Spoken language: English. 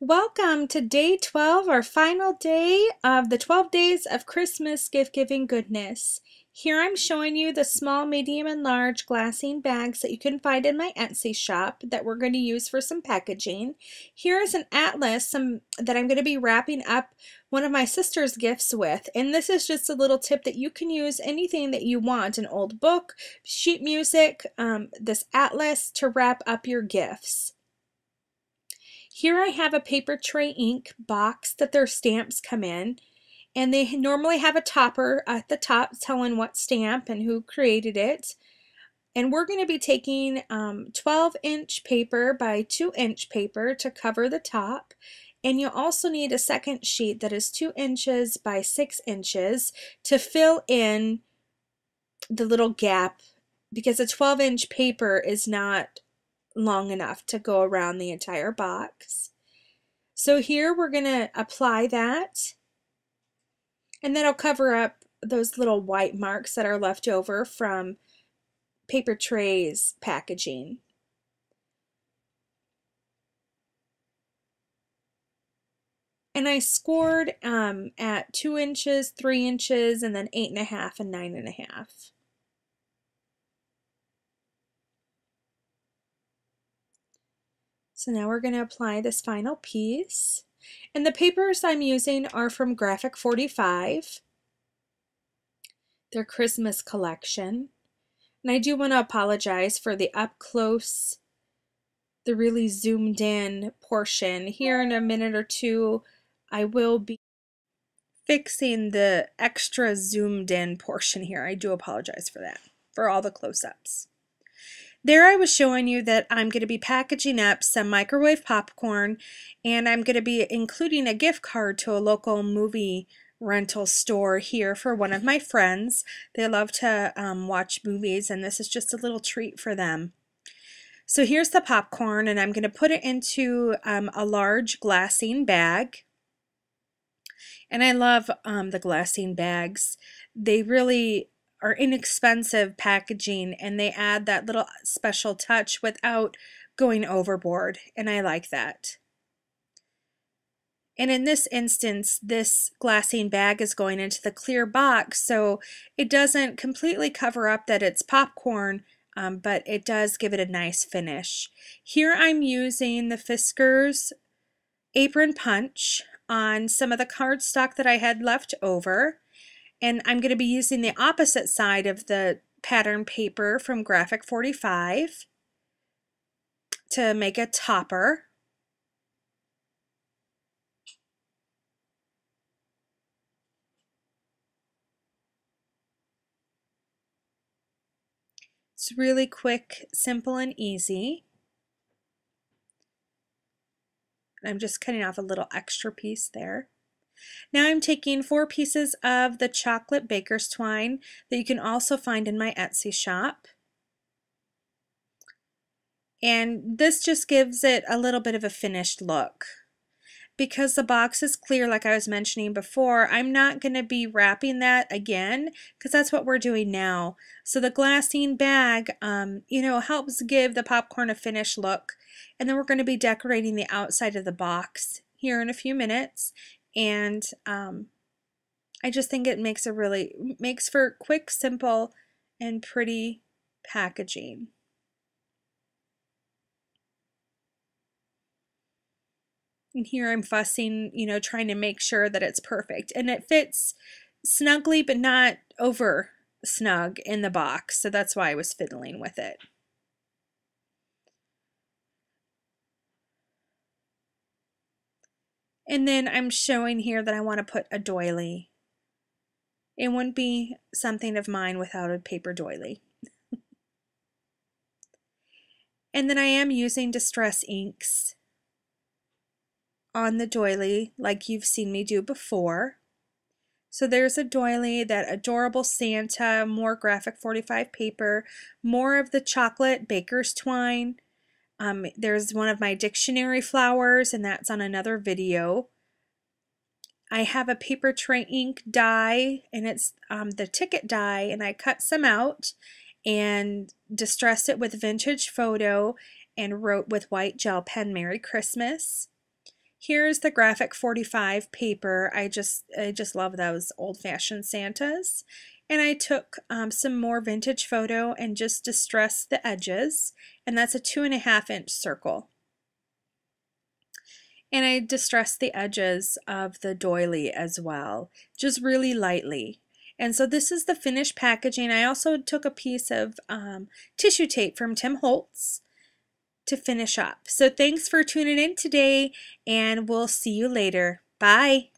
Welcome to day 12, our final day of the 12 days of Christmas gift giving goodness. Here I'm showing you the small, medium, and large glassine bags that you can find in my Etsy shop that we're going to use for some packaging. Here is an atlas that I'm going to be wrapping up one of my sister's gifts with, and this is just a little tip that you can use anything that you want, an old book, sheet music, this atlas to wrap up your gifts. Here I have a paper tray ink box that their stamps come in, and they normally have a topper at the top telling what stamp and who created it. And we're going to be taking 12-inch paper by 2-inch paper to cover the top. And you'll also need a second sheet that is 2 inches by 6 inches to fill in the little gap, because a 12-inch paper is not long enough to go around the entire box. So here we're going to apply that, and that'll cover up those little white marks that are left over from paper trays packaging. And I scored at 2 inches, 3 inches, and then 8.5 and 9.5. So now we're going to apply this final piece. And the papers I'm using are from Graphic 45, their Christmas collection. And I do want to apologize for the up close, the really zoomed in portion. Here in a minute or two, I will be fixing the extra zoomed in portion here. I do apologize for that, for all the close-ups. There I was showing you that I'm going to be packaging up some microwave popcorn, and I'm going to be including a gift card to a local movie rental store here for one of my friends. They love to watch movies, and this is just a little treat for them. So here's the popcorn, and I'm going to put it into a large glassine bag. And I love the glassine bags. They really are inexpensive packaging, and they add that little special touch without going overboard, and I like that. And in this instance, this glassine bag is going into the clear box, so it doesn't completely cover up that it's popcorn, but it does give it a nice finish. Here I'm using the Fiskars apron punch on some of the cardstock that I had left over. And I'm going to be using the opposite side of the pattern paper from Graphic 45 to make a topper. It's really quick, simple, and easy. I'm just cutting off a little extra piece there. Now I'm taking 4 pieces of the chocolate baker's twine that you can also find in my Etsy shop. And this just gives it a little bit of a finished look. Because the box is clear, like I was mentioning before, I'm not going to be wrapping that again, because that's what we're doing now. So the glassine bag, helps give the popcorn a finished look. And then we're going to be decorating the outside of the box here in a few minutes. And I just think it makes for quick, simple, and pretty packaging. And here I'm fussing, trying to make sure that it's perfect. And it fits snugly, but not over snug in the box. So that's why I was fiddling with it. And then I'm showing here that I want to put a doily. It wouldn't be something of mine without a paper doily. And then I am using Distress inks on the doily like you've seen me do before. So there's a doily, that adorable Santa, more Graphic 45 paper, more of the chocolate baker's twine. There's one of my dictionary flowers, and that's on another video. I have a paper tray ink die, and it's the ticket die, and I cut some out and distressed it with Vintage Photo and wrote with white gel pen Merry Christmas. Here's the graphic 45 paper. I just love those old-fashioned Santas. And I took some more vintage photo and just distressed the edges, and that's a 2.5-inch circle. And I distressed the edges of the doily as well, just really lightly. And so this is the finished packaging. I also took a piece of tissue tape from Tim Holtz to finish up. So thanks for tuning in today, and we'll see you later. Bye.